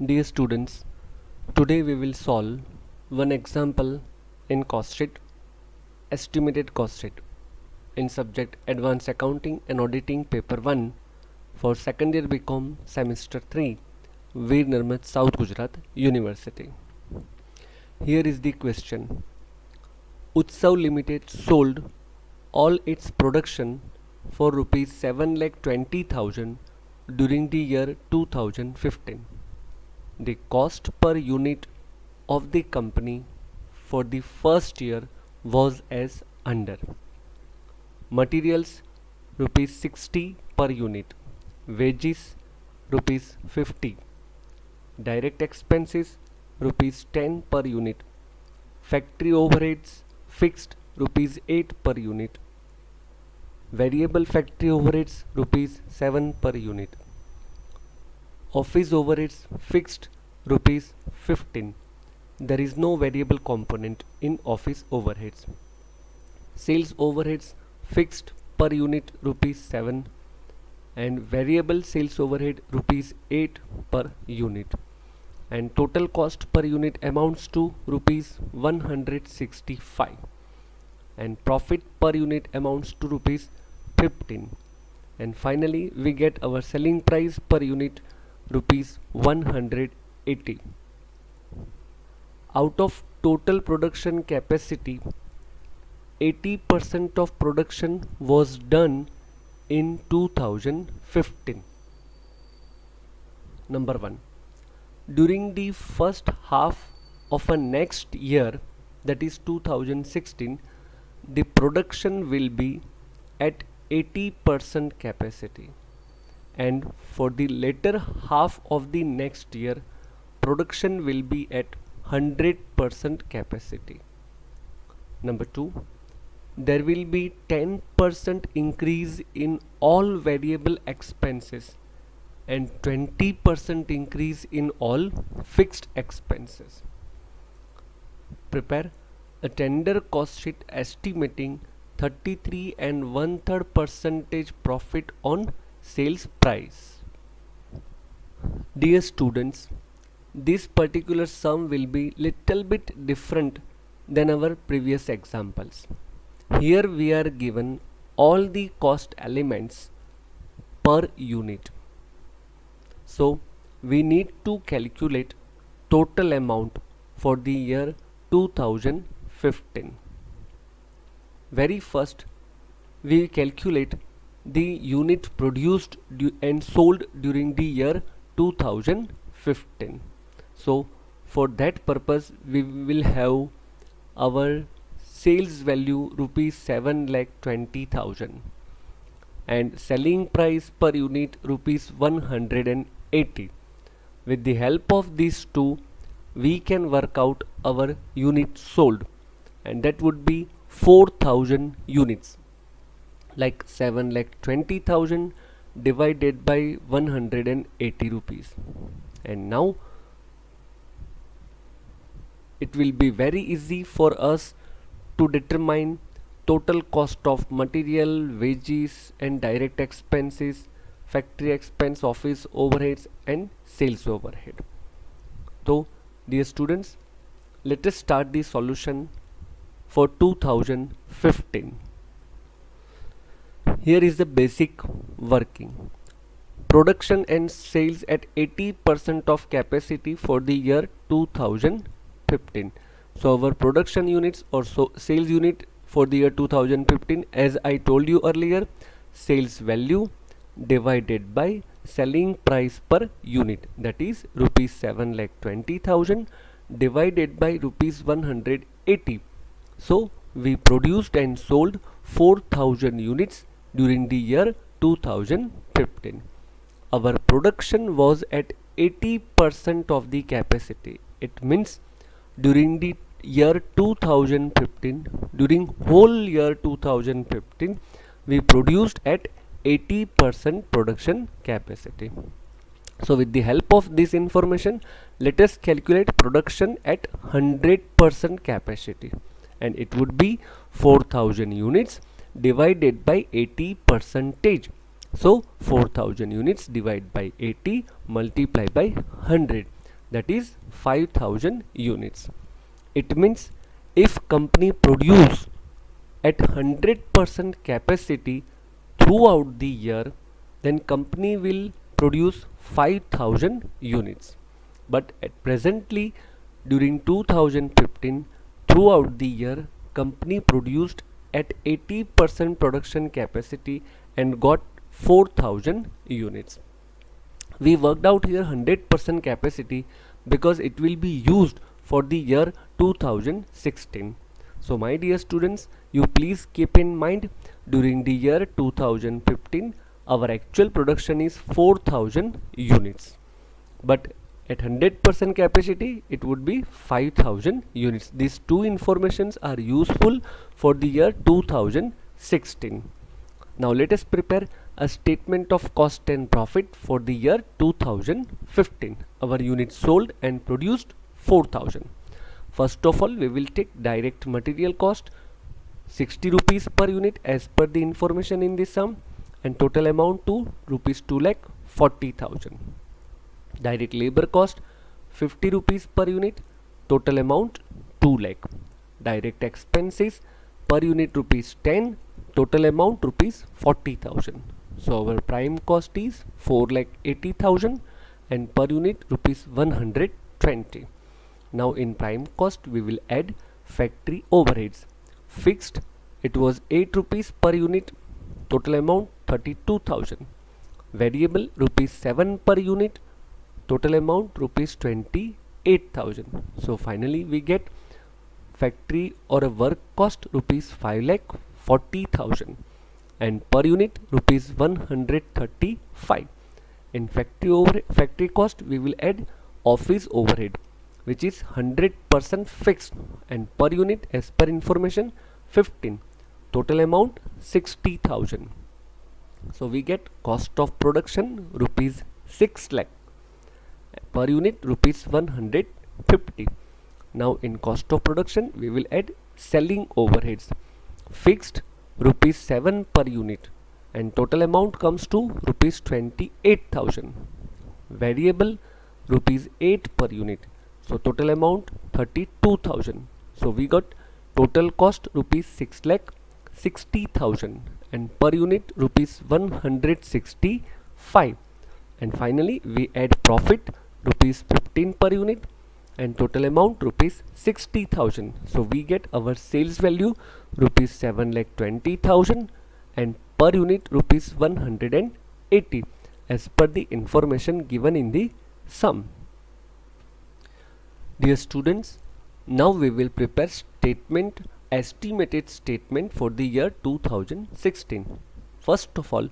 Dear students, today we will solve one example in cost sheet, estimated cost sheet in subject Advanced Accounting and Auditing Paper 1 for second year BCom semester 3, Veer Narmad, South Gujarat University. Here is the question. Utsav Limited sold all its production for rupees 7,20,000 during the year 2015. The cost per unit of the company for the first year was as under. Materials rupees 60 per unit, wages rupees 50, direct expenses rupees 10 per unit, factory overheads fixed rupees 8 per unit, variable factory overheads rupees 7 per unit, office overheads fixed rupees 15. There is no variable component in office overheads. Sales overheads fixed per unit rupees 7 and variable sales overhead rupees 8 per unit, and total cost per unit amounts to rupees 165 and profit per unit amounts to rupees 15, and finally we get our selling price per unit rupees 180. Out of total production capacity, 80% of production was done in 2015. Number 1. During the first half of a next year, that is 2016, the production will be at 80% capacity, and for the later half of the next year, production will be at 100% capacity. Number 2. There will be 10% increase in all variable expenses and 20% increase in all fixed expenses. Prepare a tender cost sheet estimating 33 and 1/3 percentage profit on sales price. Dear students, this particular sum will be little bit different than our previous examples. Here we are given all the cost elements per unit. So we need to calculate total amount for the year 2015. Very first we calculate the unit produced and sold during the year 2015. So for that purpose we will have our sales value rupees 7,20,000 and selling price per unit rupees 180. With the help of these two we can work out our unit sold, and that would be 4,000 units, like 7,20,000 divided by 180 rupees. And now it will be very easy for us to determine total cost of material, wages and direct expenses, factory expense, office overheads and sales overhead. So dear students, let us start the solution for 2015. Here is the basic working. Production and sales at 80% of capacity for the year 2015. So our production units or sales unit for the year 2015, as I told you earlier, sales value divided by selling price per unit, that is rupees 7,20,000 divided by rupees 180. So we produced and sold 4,000 units during the year 2015. Our production was at 80% of the capacity. It means during the year 2015, during whole year 2015, we produced at 80% production capacity. So with the help of this information, let us calculate production at 100% capacity, and it would be 4,000 units divided by 80 percentage. So 4,000 units divided by 80 multiplied by 100. that is 5000 units. It means if company produce at 100% capacity throughout the year, then company will produce 5000 units. But at presently during 2015, throughout the year, company produced at 80% production capacity and got 4000 units. We worked out here 100% capacity because it will be used for the year 2016. So my dear students, you please keep in mind, during the year 2015 our actual production is 4000 units, but at 100% capacity it would be 5000 units. These two informations are useful for the year 2016. Now let us prepare a statement of cost and profit for the year 2015. Our units sold and produced 4000. First of all, we will take direct material cost 60 rupees per unit as per the information in this sum, and total amount to rupees 2,40,000. Direct labor cost 50 rupees per unit, total amount 2 lakh. Direct expenses per unit rupees 10, total amount rupees 40,000. So our prime cost is 4,80,000 and per unit rupees 120. Now in prime cost we will add factory overheads. Fixed, it was 8 rupees per unit, total amount 32,000. Variable rupees 7 per unit, total amount rupees 28,000. So finally we get factory or a work cost rupees 5,40,000 and per unit rupees 135. In factory cost we will add office overhead, which is 100% fixed and per unit as per information 15, total amount 60,000. So we get cost of production rupees 6 lakh, per unit rupees 150. Now in cost of production we will add selling overheads. Fixed rupees 7 per unit and total amount comes to rupees 28,000. Variable rupees 8 per unit, so total amount 32,000. So we got total cost rupees 6,60,000 and per unit rupees 165. And finally we add profit rupees 15 per unit and total amount rupees 60,000. So we get our sales value rupees 7,20,000 and per unit rupees 180 as per the information given in the sum. Dear students, now we will prepare estimated statement for the year 2016. First of all,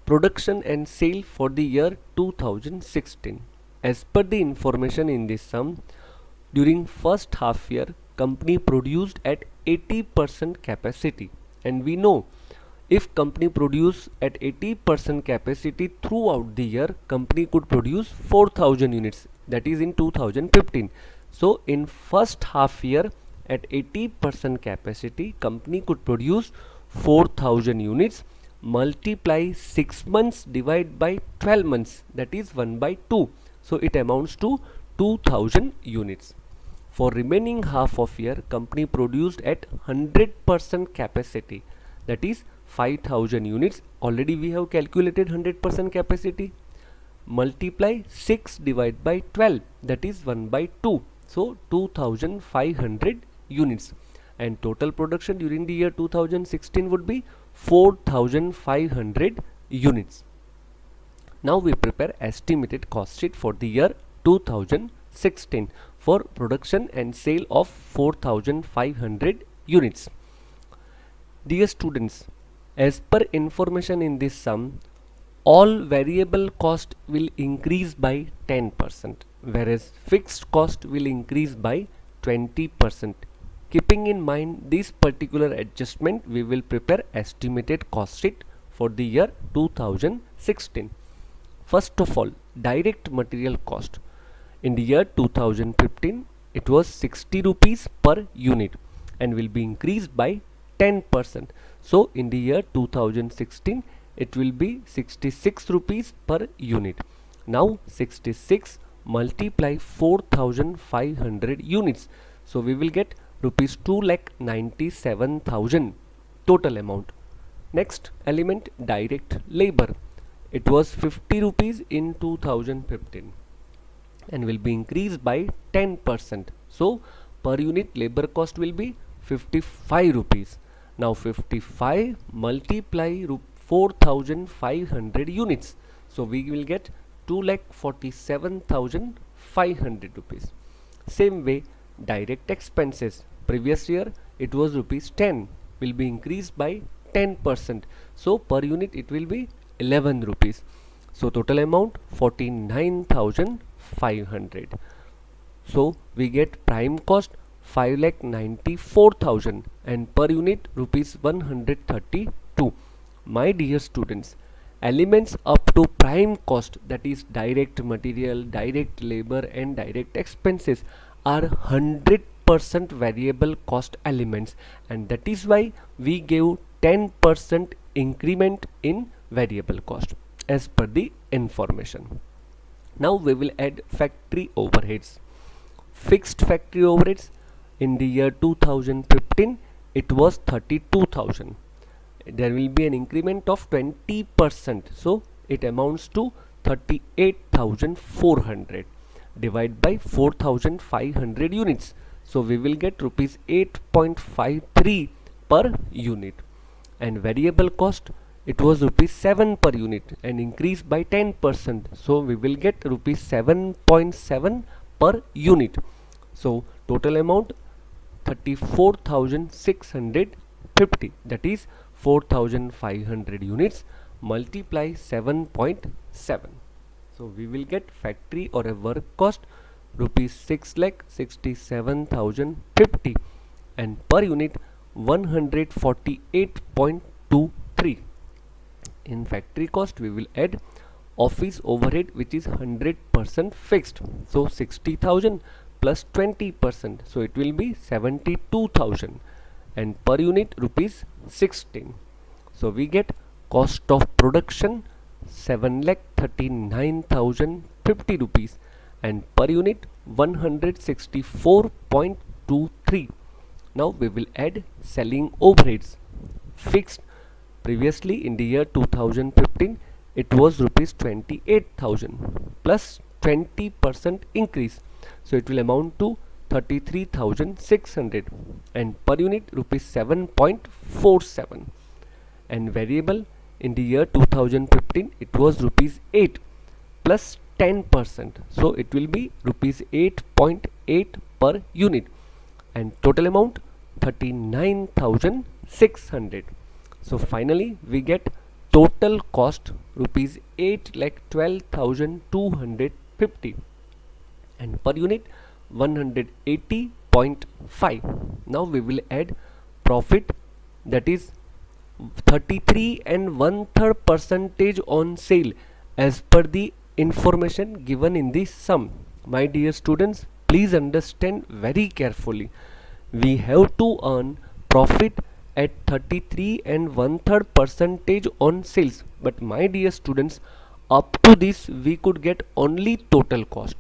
production and sale for the year 2016. As per the information in this sum, during first half year, company produced at 80% capacity, and we know if company produce at 80% capacity throughout the year, company could produce 4000 units, that is in 2015. So in first half year at 80% capacity, company could produce 4000 units. Multiply 6 months divide by 12 months, that is 1 by 2. So it amounts to 2000 units. For remaining half of year, company produced at 100% capacity, that is 5000 units. Already we have calculated 100% capacity. Multiply 6 divided by 12, that is 1 by 2. So 2500 units, and total production during the year 2016 would be 4500 units. Now we prepare estimated cost sheet for the year 2016 for production and sale of 4500 units. Dear students, as per information in this sum, all variable cost will increase by 10%, whereas fixed cost will increase by 20%. Keeping in mind this particular adjustment, we will prepare estimated cost sheet for the year 2016. First of all, direct material cost. In the year 2015, it was 60 rupees per unit and will be increased by 10%. So in the year 2016, it will be 66 rupees per unit. Now 66 multiply 4500 units. So we will get rupees 2,97,000 total amount. Next element, direct labor. It was 50 rupees in 2015 and will be increased by 10%. So per unit labor cost will be 55 rupees. Now 55 multiply 4500 units. So we will get 2,47,500 rupees. Same way, direct expenses. Previous year it was rupees 10, will be increased by 10%. So per unit it will be 11 rupees. So total amount 49,500. So we get prime cost 5,94,000 and per unit rupees 132. My dear students, elements up to prime cost, that is direct material, direct labor and direct expenses, are 100% variable cost elements, and that is why we gave 10% increment in variable cost as per the information. Now we will add factory overheads. Fixed factory overheads in the year 2015 it was 32,000. There will be an increment of 20%, so it amounts to 38,400. Divide by 4,500 units, so we will get rupees 8.53 per unit. And variable cost, it was rupees 7 per unit and increased by 10%, so we will get rupees 7.7 per unit. So total amount 34,650, that is 4,500 units multiply 7.7. So we will get factory or a work cost rupees 6,67,050 and per unit 148.23. In factory cost we will add office overhead, which is 100% fixed, so 60,000 plus 20%, so it will be 72,000 and per unit rupees 16. So we get cost of production 7,39,050 rupees and per unit 164.23. Now we will add selling overheads. Fixed, previously in the year 2015 it was rupees 28,000 plus 20% increase, so it will amount to 33,600 and per unit rupees 7.47. And variable in the year 2015 it was rupees 8 plus 10%, so it will be rupees 8.8 per unit and total amount 39,600. So finally we get total cost rupees 8,12,250 and per unit 180.5. Now we will add profit, that is 33 and 1/3 percentage on sale as per the information given in this sum. My dear students, please understand very carefully. We have to earn profit at 33 and 1/3 percentage on sales, but my dear students, up to this we could get only total cost.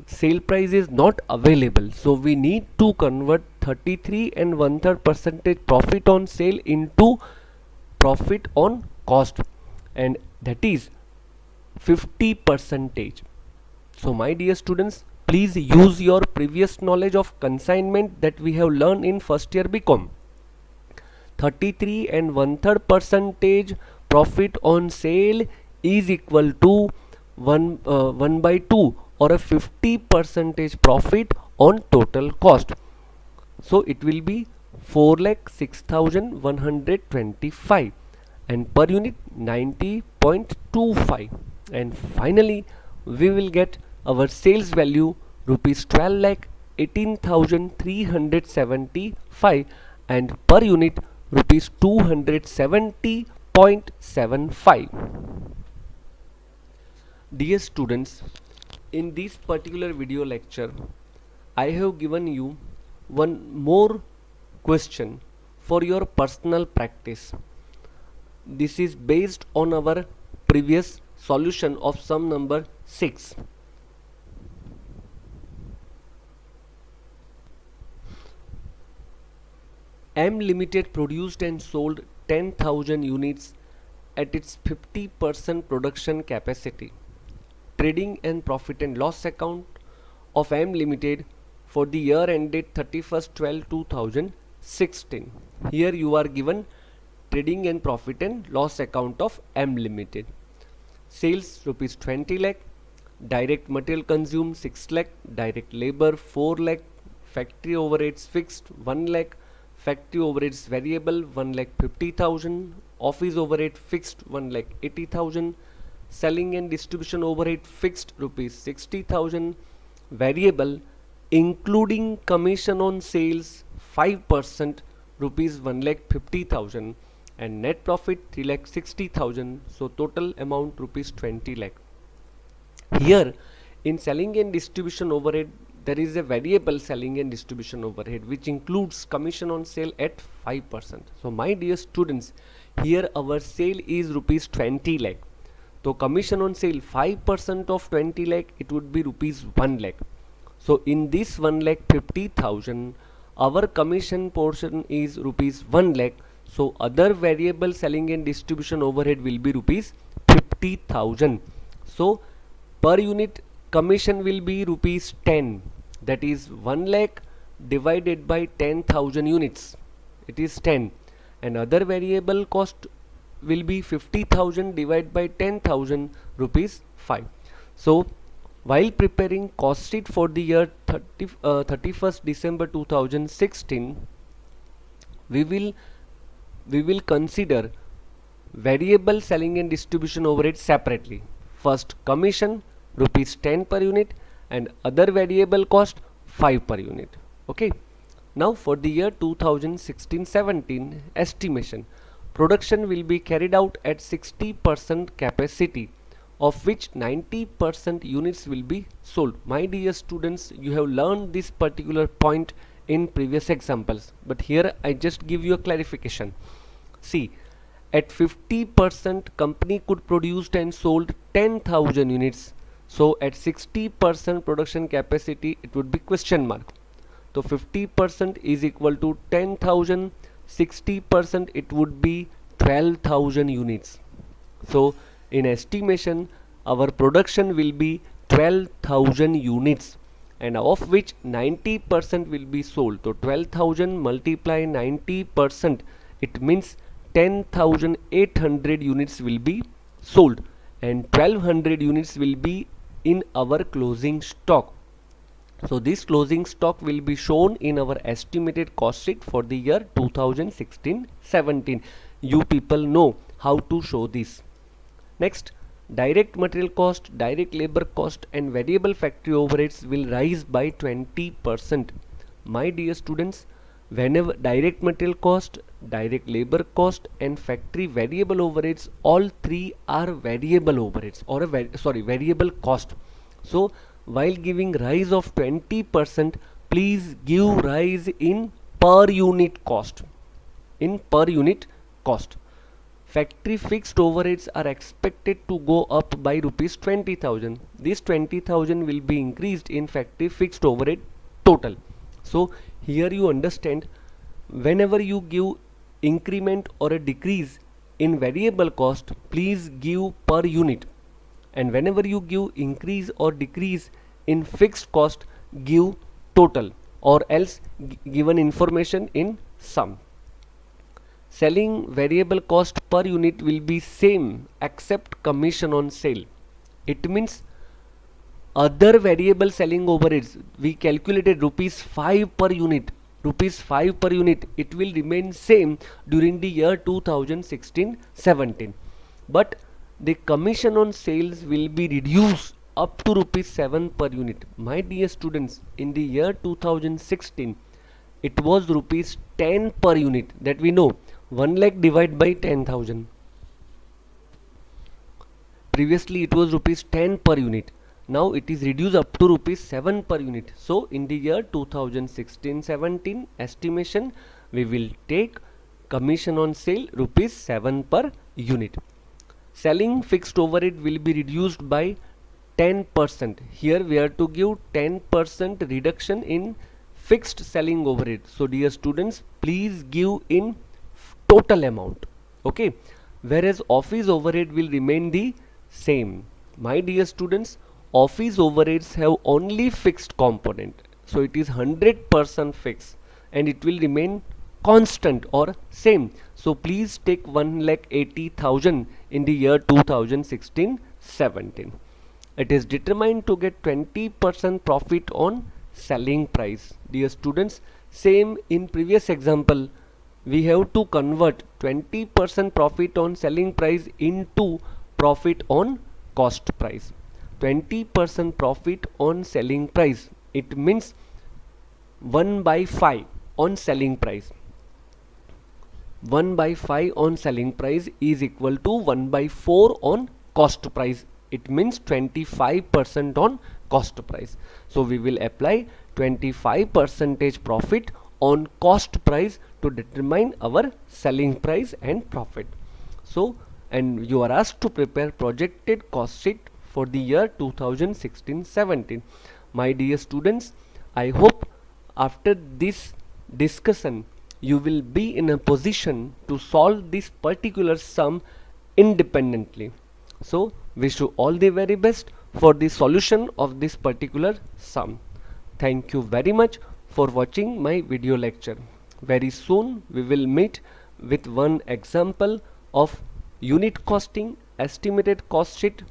Sale price is not available, so we need to convert 33 and 1/3 percentage profit on sale into profit on cost, and that is 50 percentage. So my dear students, please use your previous knowledge of consignment that we have learned in first year BCom. 33 and 1/3 percentage profit on sale is equal to 1/2 or a 50 percentage profit on total cost. So it will be 4,06,125 and per unit 90.25. And finally we will get our sales value rupees 12,18,375 and per unit rupees 270.75. Dear students, in this particular video lecture I have given you one more question for your personal practice. This is based on our previous solution of sum number 6. M Limited produced and sold 10,000 units at its 50% production capacity. Trading and profit and loss account of M Limited for the year ended 31st 12 2016. Here you are given trading and profit and loss account of M Limited. Sales rupees 20 lakh, direct material consumed 6 lakh, direct labor 4 lakh, factory overheads fixed 1 lakh, factory overheads variable 1 lakh 50,000, office overhead fixed 1 lakh 80,000, selling and distribution overhead fixed rupees 60,000, variable including commission on sales 5% rupees 1 lakh 50,000, and net profit 3 lakh 60,000. So total amount rupees 20 lakh. Here in selling and distribution overhead there is a variable selling and distribution overhead which includes commission on sale at 5%. So my dear students, here our sale is rupees 20 lakh. So commission on sale 5% of 20 lakh, it would be rupees 1 lakh. So in this 1 lakh 50,000, our commission portion is rupees 1 lakh. So other variable selling and distribution overhead will be rupees 50,000. So per unit commission will be rupees 10, that is 1 lakh divided by 10,000 units, it is 10, and other variable cost will be 50,000 divided by 10,000 rupees 5. So while preparing cost sheet for the year 31st December 2016, we will consider variable selling and distribution overhead separately. First commission rupees 10 per unit and other variable cost 5 per unit. Okay. Now for the year 2016-17 estimation, production will be carried out at 60% capacity, of which 90% units will be sold. My dear students, you have learned this particular point in previous examples, but here I just give you a clarification. See, at 50% company could produce and sold 10,000 units. So at 60% production capacity, it would be question mark. So 50% is equal to 10,000, 60% it would be 12,000 units. So in estimation, our production will be 12,000 units, and of which 90% will be sold. So 12,000 multiply 90%, it means 10,800 units will be sold, and 1,200 units will be in our closing stock. So this closing stock will be shown in our estimated cost sheet for the year 2016-17. You people know how to show this. Next, direct material cost, direct labor cost and variable factory overheads will rise by 20%. My dear students, whenever direct material cost, direct labor cost and factory variable overheads, all three are variable overheads or variable cost. So while giving rise of 20%, please give rise in per unit cost. In per unit cost. Factory fixed overheads are expected to go up by rupees 20,000. This 20,000 will be increased in factory fixed overhead total. So here you understand, whenever you give increment or a decrease in variable cost, please give per unit, and whenever you give increase or decrease in fixed cost, give total, or else given information in sum. Selling variable cost per unit will be same except commission on sale. It means other variable selling overheads, we calculated rupees 5 per unit. Rupees 5 per unit, it will remain same during the year 2016-17. But the commission on sales will be reduced up to rupees 7 per unit. My dear students, in the year 2016, it was rupees 10 per unit, that we know. 1 lakh divided by 10,000. Previously it was rupees 10 per unit. Now it is reduced up to rupees 7 per unit. So in the year 2016-17 estimation, we will take commission on sale rupees 7 per unit. Selling fixed overhead will be reduced by 10%. Here we are to give 10% reduction in fixed selling overhead. So dear students, please give in total amount, okay, whereas office overhead will remain the same. My dear students, office overheads have only fixed component, so it is 100% fixed and it will remain constant or same. So please take 1,80,000 in the year 2016-17. It is determined to get 20% profit on selling price. Dear students, same in previous example, we have to convert 20% profit on selling price into profit on cost price. 20% profit on selling price, it means 1 by 5 on selling price. 1 by 5 on selling price is equal to 1 by 4 on cost price. It means 25% on cost price. So we will apply 25% profit on cost price to determine our selling price and profit. So, and you are asked to prepare projected cost sheet for the year 2016-17. My dear students, I hope after this discussion you will be in a position to solve this particular sum independently. So wish you all the very best for the solution of this particular sum. Thank you very much for watching my video lecture. Very soon we will meet with one example of unit costing, estimated cost sheet